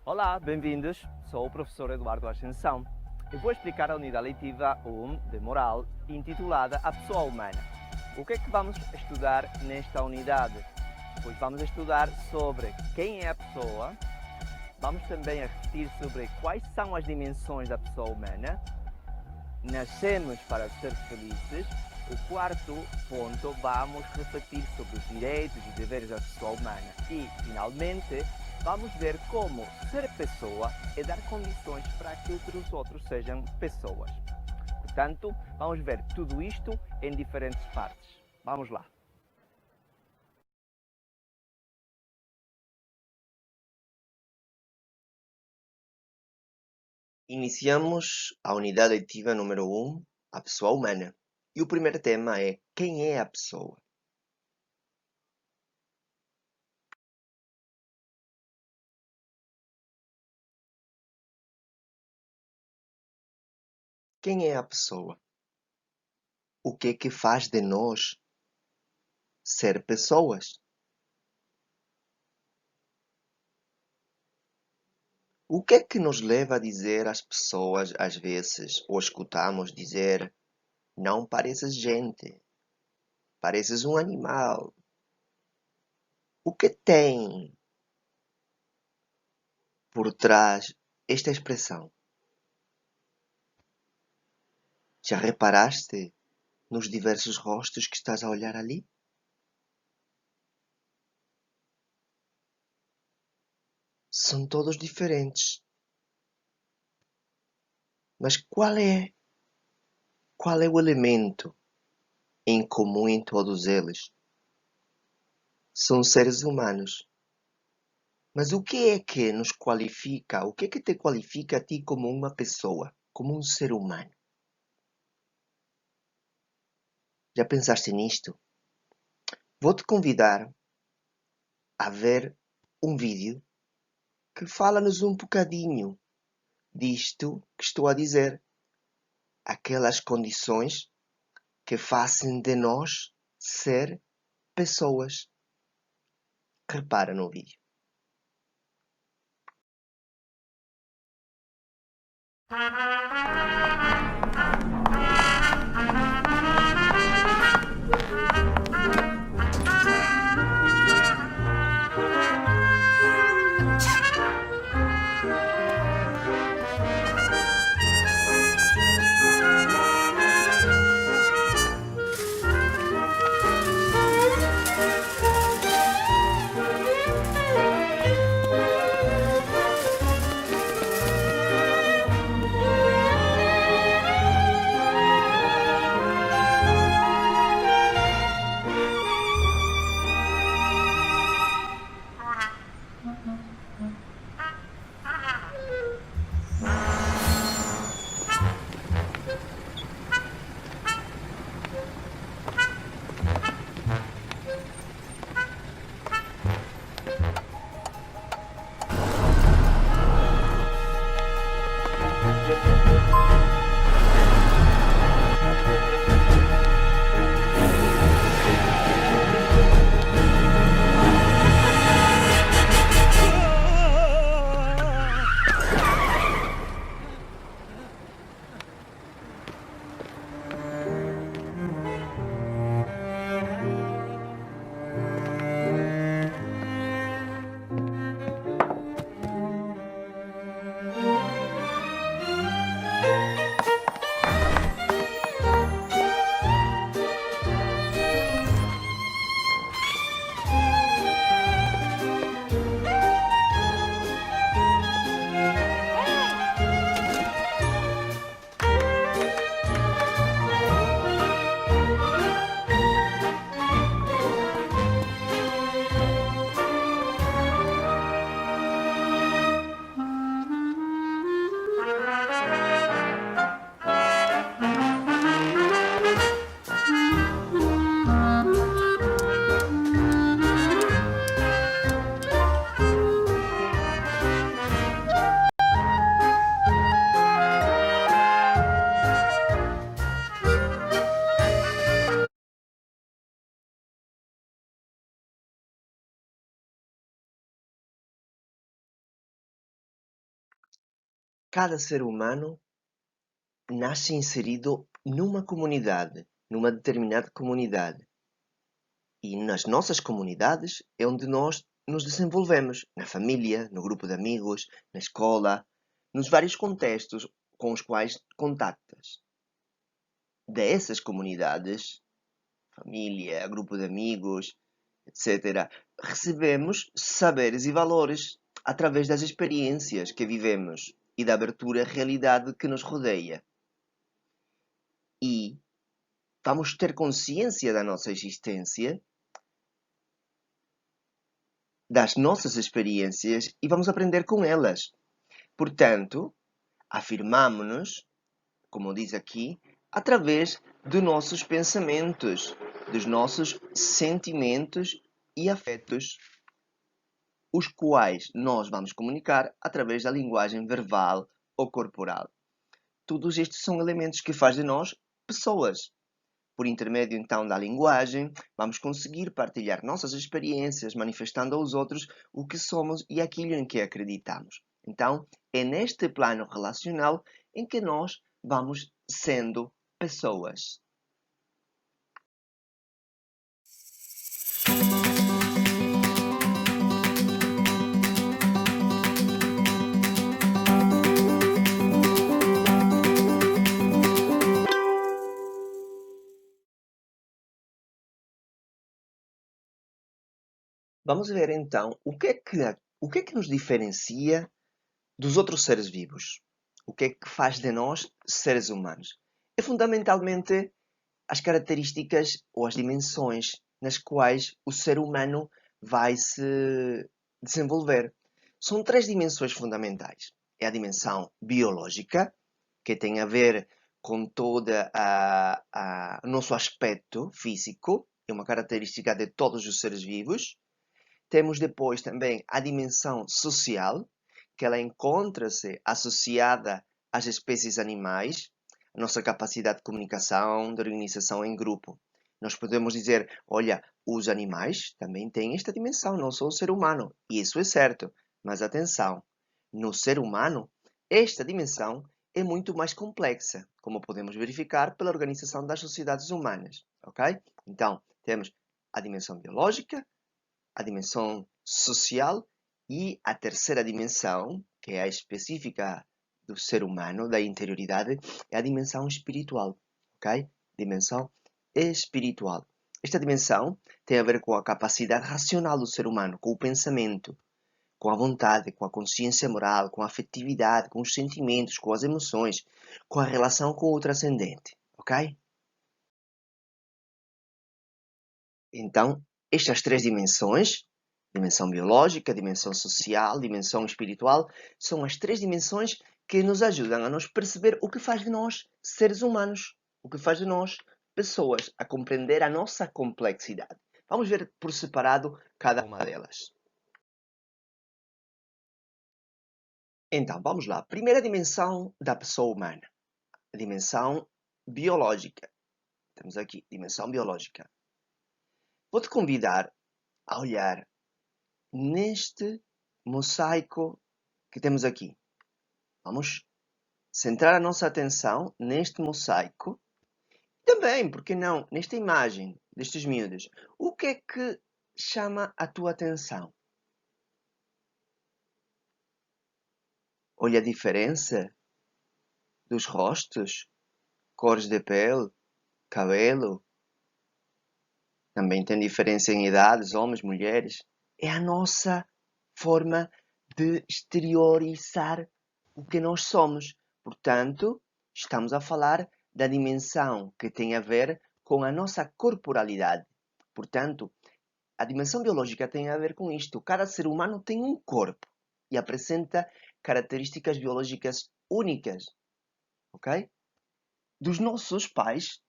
Olá, bem-vindos. Sou o professor Eduardo Ascensão. Eu vou explicar a unidade leitiva 1 de Moral, intitulada A Pessoa Humana. O que é que vamos estudar nesta unidade? Pois vamos estudar sobre quem é a pessoa, vamos também refletir sobre quais são as dimensões da pessoa humana, nascemos para ser felizes. O quarto ponto, vamos refletir sobre os direitos e deveres da pessoa humana. E, finalmente, vamos ver como ser pessoa é dar condições para que os outros sejam pessoas. Portanto, vamos ver tudo isto em diferentes partes. Vamos lá. Iniciamos a unidade letiva número 1, a pessoa humana. E o primeiro tema é: quem é a pessoa? Quem é a pessoa? O que é que faz de nós ser pessoas? O que é que nos leva a dizer às pessoas, às vezes, ou escutamos dizer: não pareces gente, pareces um animal? O que tem por trás esta expressão? Já reparaste nos diversos rostos que estás a olhar ali? São todos diferentes. Mas qual é o elemento em comum em todos eles? São seres humanos. Mas o que é que nos qualifica? O que é que te qualifica a ti como uma pessoa, como um ser humano? Já pensaste nisto? Vou-te convidar a ver um vídeo que fala-nos um bocadinho disto que estou a dizer. Aquelas condições que fazem de nós ser pessoas. Repara no vídeo. cada ser humano nasce inserido numa comunidade, numa determinada comunidade. E nas nossas comunidades é onde nós nos desenvolvemos, na família, no grupo de amigos, na escola, nos vários contextos com os quais contactas. Dessas comunidades, família, grupo de amigos, etc., recebemos saberes e valores através das experiências que vivemos e da abertura à realidade que nos rodeia. E vamos ter consciência da nossa existência, das nossas experiências e vamos aprender com elas. Portanto, afirmamos-nos, como diz aqui, através dos nossos pensamentos, dos nossos sentimentos e afetos, os quais nós vamos comunicar através da linguagem verbal ou corporal. Todos estes são elementos que fazem de nós pessoas. Por intermédio, então, da linguagem, vamos conseguir partilhar nossas experiências, manifestando aos outros o que somos e aquilo em que acreditamos. Então, é neste plano relacional em que nós vamos sendo pessoas. Vamos ver então o que é que nos diferencia dos outros seres vivos. O que é que faz de nós seres humanos? É fundamentalmente as características ou as dimensões nas quais o ser humano vai se desenvolver. São três dimensões fundamentais. É a dimensão biológica, que tem a ver com todo o nosso aspecto físico, é uma característica de todos os seres vivos. Temos depois também a dimensão social, que ela encontra-se associada às espécies animais, a nossa capacidade de comunicação, de organização em grupo. Nós podemos dizer, olha, os animais também têm esta dimensão, não só o ser humano. E isso é certo, mas atenção, no ser humano, esta dimensão é muito mais complexa, como podemos verificar pela organização das sociedades humanas, ok? Então, temos a dimensão biológica, a dimensão social e a terceira dimensão, que é a específica do ser humano, da interioridade, é a dimensão espiritual, ok? Dimensão espiritual. Esta dimensão tem a ver com a capacidade racional do ser humano, com o pensamento, com a vontade, com a consciência moral, com a afetividade, com os sentimentos, com as emoções, com a relação com o transcendente, ok? Então, estas três dimensões, dimensão biológica, dimensão social, dimensão espiritual, são as três dimensões que nos ajudam a nos perceber o que faz de nós seres humanos, o que faz de nós pessoas, a compreender a nossa complexidade. Vamos ver por separado cada uma delas. Então, vamos lá. Primeira dimensão da pessoa humana, a dimensão biológica. Temos aqui, dimensão biológica. Vou-te convidar a olhar neste mosaico que temos aqui. Vamos centrar a nossa atenção neste mosaico. Também, por que não, nesta imagem destes miúdos. O que é que chama a tua atenção? Olha a diferença dos rostos, cores de pele, cabelo. Também tem diferença em idades, homens, mulheres. É a nossa forma de exteriorizar o que nós somos. Portanto, estamos a falar da dimensão que tem a ver com a nossa corporalidade. Portanto, a dimensão biológica tem a ver com isto. Cada ser humano tem um corpo e apresenta características biológicas únicas. Ok? Dos nossos pais,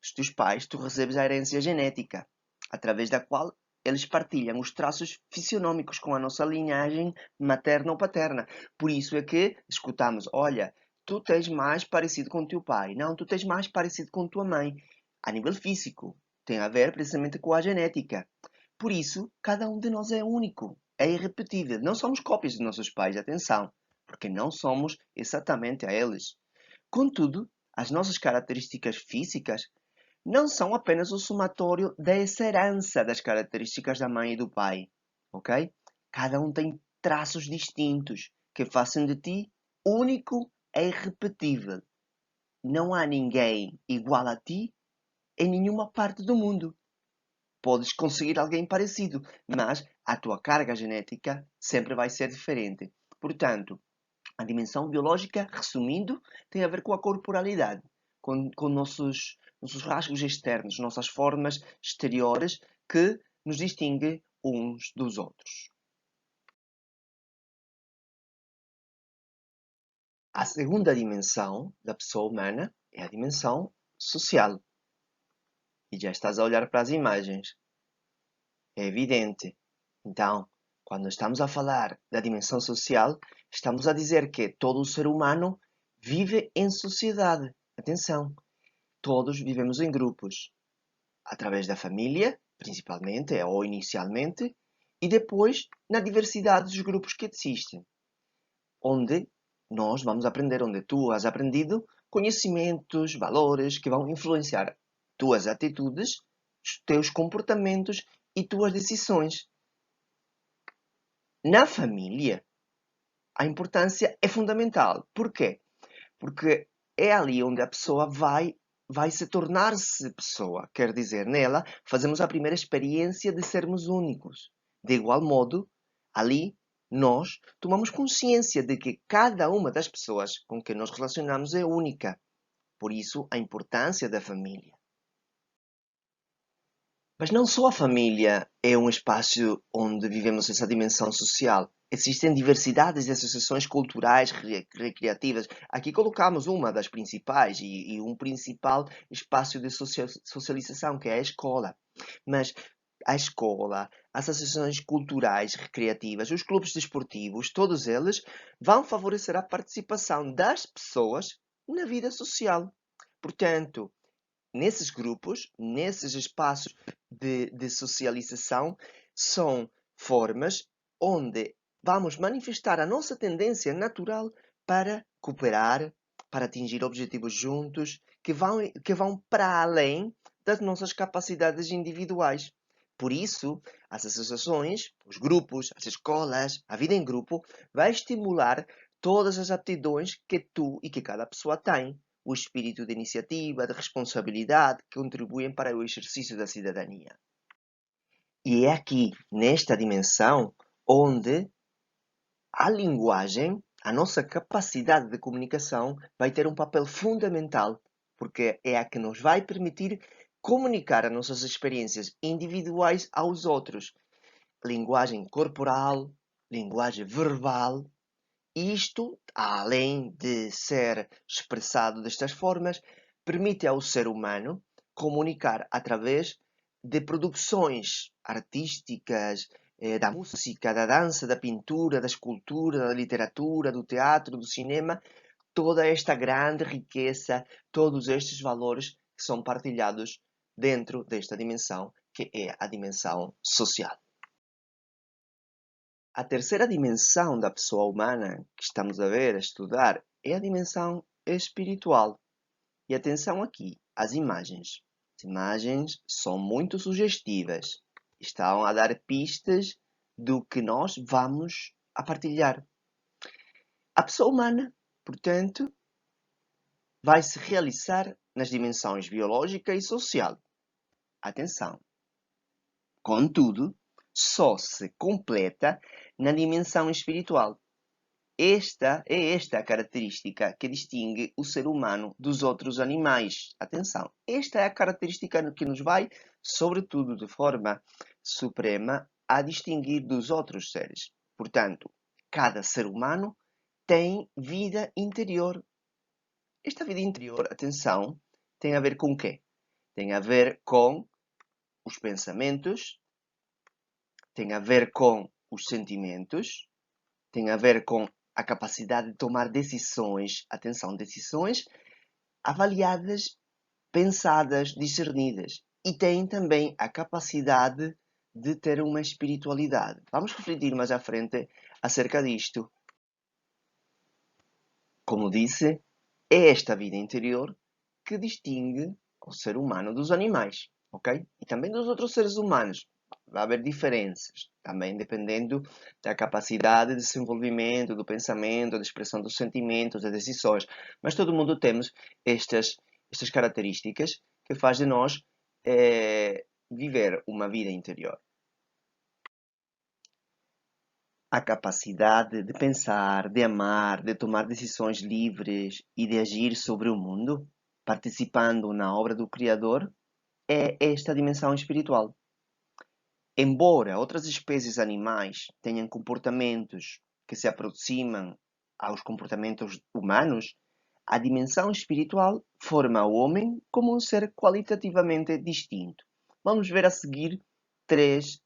dos teus pais, tu recebes a herência genética, através da qual eles partilham os traços fisionômicos com a nossa linhagem materna ou paterna. Por isso é que escutamos, olha, tu tens mais parecido com o teu pai. Não, tu tens mais parecido com a tua mãe. A nível físico, tem a ver precisamente com a genética. Por isso, cada um de nós é único, é irrepetível. Não somos cópias dos nossos pais, atenção. porque não somos exatamente a eles. Contudo, as nossas características físicas não são apenas o somatório dessa herança das características da mãe e do pai, ok? Cada um tem traços distintos que fazem de ti único e irrepetível. Não há ninguém igual a ti em nenhuma parte do mundo. Podes conseguir alguém parecido, mas a tua carga genética sempre vai ser diferente. Portanto, a dimensão biológica, resumindo, tem a ver com a corporalidade, com nossos rasgos externos, nossas formas exteriores que nos distinguem uns dos outros. A segunda dimensão da pessoa humana é a dimensão social. E já estás a olhar para as imagens. É evidente. Então, quando estamos a falar da dimensão social, estamos a dizer que todo o ser humano vive em sociedade. Atenção, todos vivemos em grupos, através da família, principalmente ou inicialmente, e depois na diversidade dos grupos que existem, onde nós vamos aprender, onde tu has aprendido conhecimentos, valores que vão influenciar tuas atitudes, os teus comportamentos e tuas decisões. Na família, a importância é fundamental. Porquê? Porque é ali onde a pessoa vai se tornar-se pessoa. Quer dizer, nela fazemos a primeira experiência de sermos únicos. De igual modo, ali nós tomamos consciência de que cada uma das pessoas com que nos relacionamos é única. Por isso, a importância da família. Mas não só a família é um espaço onde vivemos essa dimensão social. Existem diversidades de associações culturais, recreativas. Aqui colocamos uma das principais e um principal espaço de socialização, que é a escola. Mas a escola, as associações culturais, recreativas, os clubes desportivos, todos eles vão favorecer a participação das pessoas na vida social. Portanto, nesses grupos, nesses espaços de socialização, são formas onde vamos manifestar a nossa tendência natural para cooperar, para atingir objetivos juntos, que vão para além das nossas capacidades individuais. Por isso, as associações, os grupos, as escolas, a vida em grupo, vai estimular todas as aptidões que tu e que cada pessoa tem, o espírito de iniciativa, de responsabilidade, que contribuem para o exercício da cidadania. E é aqui, nesta dimensão, onde a linguagem, a nossa capacidade de comunicação, vai ter um papel fundamental, porque é a que nos vai permitir comunicar as nossas experiências individuais aos outros. Linguagem corporal, linguagem verbal. Isto, além de ser expressado destas formas, permite ao ser humano comunicar através de produções artísticas, da música, da dança, da pintura, da escultura, da literatura, do teatro, do cinema, toda esta grande riqueza, todos estes valores que são partilhados dentro desta dimensão, que é a dimensão social. A terceira dimensão da pessoa humana que estamos a ver, a estudar, é a dimensão espiritual. E atenção aqui, às imagens. As imagens são muito sugestivas. Estão a dar pistas do que nós vamos a partilhar. A pessoa humana, portanto, vai se realizar nas dimensões biológica e social. Atenção! Contudo, só se completa na dimensão espiritual. Esta a característica que distingue o ser humano dos outros animais. Atenção, esta é a característica que nos vai, sobretudo de forma suprema, a distinguir dos outros seres. Portanto, cada ser humano tem vida interior. Esta vida interior, atenção, tem a ver com o quê? Tem a ver com os pensamentos, tem a ver com os sentimentos, tem a ver com a capacidade de tomar decisões, atenção, decisões avaliadas, pensadas, discernidas. E tem também a capacidade de ter uma espiritualidade. Vamos refletir mais à frente acerca disto. Como disse, é esta vida interior que distingue o ser humano dos animais, ok? E também dos outros seres humanos. Vai haver diferenças, também dependendo da capacidade de desenvolvimento, do pensamento, da expressão dos sentimentos, das decisões. Mas todo mundo temos estas características que faz de nós viver uma vida interior. A capacidade de pensar, de amar, de tomar decisões livres e de agir sobre o mundo, participando na obra do Criador, é esta dimensão espiritual. Embora outras espécies animais tenham comportamentos que se aproximam aos comportamentos humanos, a dimensão espiritual forma o homem como um ser qualitativamente distinto. Vamos ver a seguir 3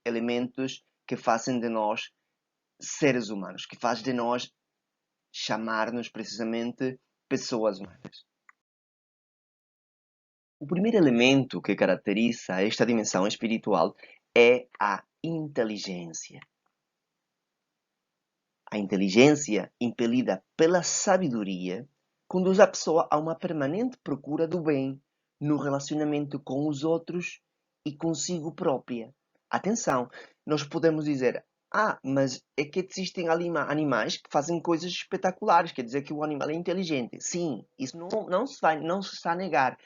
elementos que fazem de nós seres humanos, que faz de nós chamar-nos precisamente pessoas humanas. O primeiro elemento que caracteriza esta dimensão espiritual é a inteligência. A inteligência, impelida pela sabedoria, conduz a pessoa a uma permanente procura do bem no relacionamento com os outros e consigo própria. Atenção, nós podemos dizer, mas é que existem animais que fazem coisas espetaculares, quer dizer que o animal é inteligente. Sim, isso não se está a negar,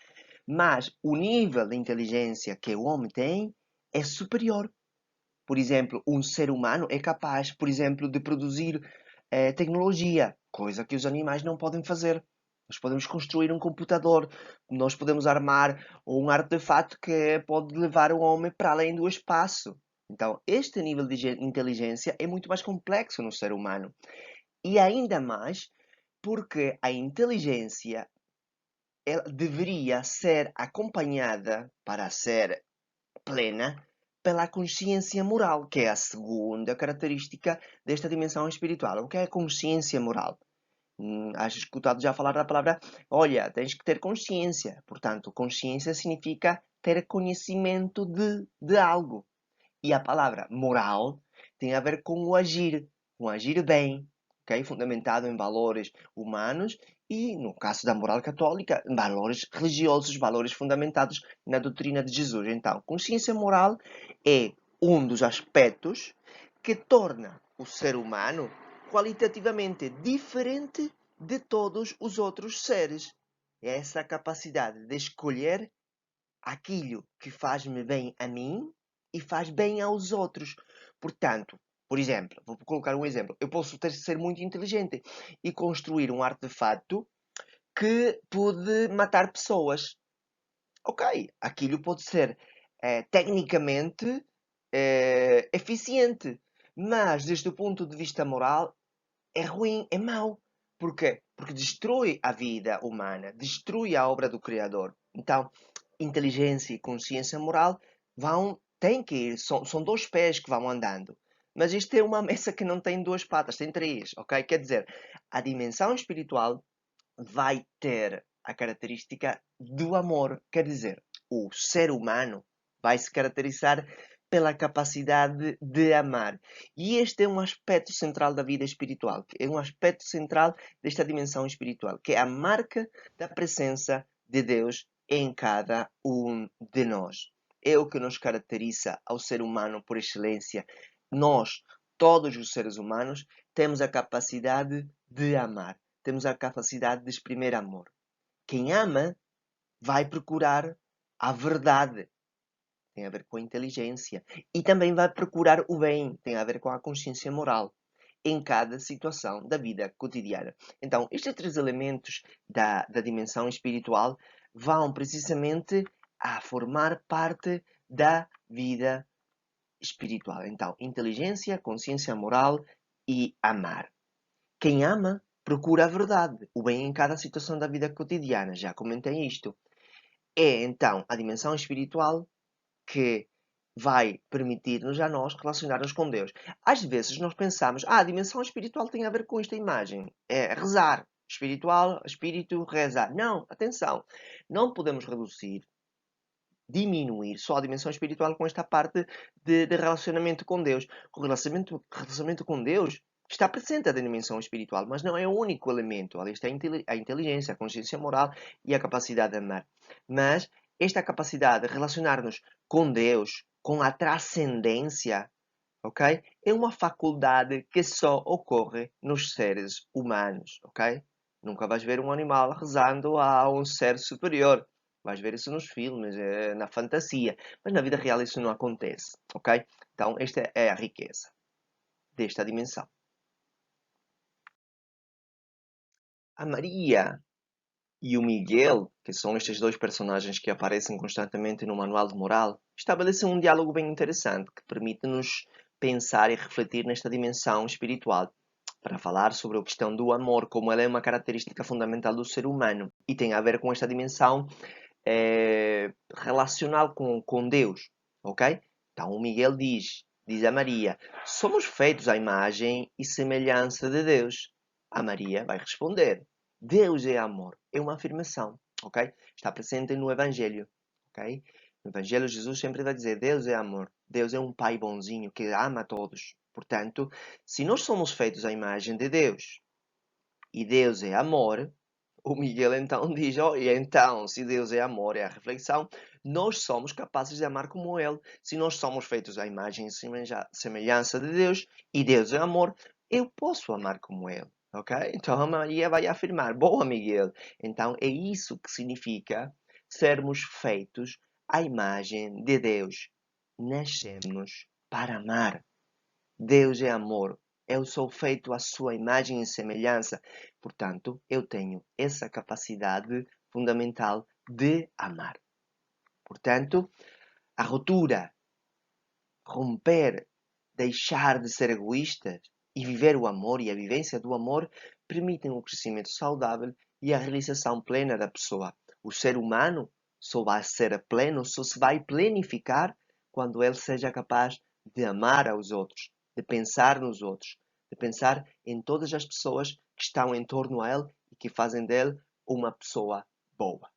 mas o nível de inteligência que o homem tem é superior. Por exemplo, um ser humano é capaz, por exemplo, de produzir tecnologia, coisa que os animais não podem fazer. Nós podemos construir um computador, nós podemos armar um artefato que pode levar o homem para além do espaço. Então, este nível de inteligência é muito mais complexo no ser humano. E ainda mais porque a inteligência ela deveria ser acompanhada, para ser plena, pela consciência moral, que é a segunda característica desta dimensão espiritual. O que é a consciência moral? Has escutado já falar da palavra, olha, tens que ter consciência. Portanto, consciência significa ter conhecimento de algo. E a palavra moral tem a ver com o agir bem, okay? Fundamentado em valores humanos e, no caso da moral católica, valores religiosos, valores fundamentados na doutrina de Jesus. Então, consciência moral é um dos aspectos que torna o ser humano qualitativamente diferente de todos os outros seres. É essa capacidade de escolher aquilo que faz-me bem a mim e faz bem aos outros. Portanto, por exemplo, vou colocar um exemplo. Eu posso ser muito inteligente e construir um artefato que pode matar pessoas. Ok, aquilo pode ser tecnicamente eficiente, mas desde o ponto de vista moral é ruim, é mau. Porquê? Porque destrói a vida humana, destrói a obra do Criador. Então, inteligência e consciência moral têm que ir, são dois pés que vão andando. Mas isto é uma mesa que não tem duas patas, tem três, ok? Quer dizer, a dimensão espiritual vai ter a característica do amor. Quer dizer, o ser humano vai se caracterizar pela capacidade de amar. E este é um aspecto central da vida espiritual, é um aspecto central desta dimensão espiritual, que é a marca da presença de Deus em cada um de nós. É o que nos caracteriza ao ser humano por excelência. Nós, todos os seres humanos, temos a capacidade de amar. Temos a capacidade de exprimir amor. Quem ama vai procurar a verdade. Tem a ver com a inteligência. E também vai procurar o bem. Tem a ver com a consciência moral. Em cada situação da vida cotidiana. Então, estes 3 elementos da dimensão espiritual vão precisamente a formar parte da vida espiritual. Então, inteligência, consciência moral e amar. Quem ama procura a verdade, o bem em cada situação da vida cotidiana. Já comentei isto. É então a dimensão espiritual que vai permitir-nos a nós relacionar-nos com Deus. Às vezes nós pensamos, a dimensão espiritual tem a ver com esta imagem, é rezar, espiritual, espírito, rezar. Não, atenção, não podemos reduzir, diminuir só a dimensão espiritual com esta parte de relacionamento com Deus. O relacionamento com Deus Está presente a dimensão espiritual, mas não é o único elemento. Ali está a inteligência, a consciência moral e a capacidade de amar. Mas esta capacidade de relacionar-nos com Deus, com a transcendência, ok? É uma faculdade que só ocorre nos seres humanos, ok? Nunca vais ver um animal rezando a um ser superior. Vais ver isso nos filmes, na fantasia. Mas na vida real isso não acontece, ok? Então esta é a riqueza desta dimensão. A Maria e o Miguel, que são estes dois personagens que aparecem constantemente no Manual de Moral, estabelecem um diálogo bem interessante que permite-nos pensar e refletir nesta dimensão espiritual, para falar sobre a questão do amor, como ela é uma característica fundamental do ser humano e tem a ver com esta dimensão relacional com Deus, ok? Então o Miguel diz a Maria, somos feitos à imagem e semelhança de Deus. A Maria vai responder, Deus é amor. É uma afirmação, ok? Está presente no Evangelho, ok? No Evangelho Jesus sempre vai dizer, Deus é amor. Deus é um pai bonzinho que ama a todos. Portanto, se nós somos feitos à imagem de Deus e Deus é amor, o Miguel então diz, oh, e então, se Deus é amor, é a reflexão, nós somos capazes de amar como Ele. Se nós somos feitos à imagem e semelhança de Deus, e Deus é amor, eu posso amar como Ele. Ok? Então a Maria vai afirmar, boa Miguel, então é isso que significa sermos feitos à imagem de Deus. Nascemos para amar. Deus é amor. Eu sou feito à sua imagem e semelhança. Portanto, eu tenho essa capacidade fundamental de amar. Portanto, a ruptura, romper, deixar de ser egoístas e viver o amor e a vivência do amor permitem um crescimento saudável e a realização plena da pessoa. O ser humano só vai ser pleno, só se vai plenificar quando ele seja capaz de amar aos outros, de pensar nos outros, de pensar em todas as pessoas que estão em torno a ele e que fazem dele uma pessoa boa.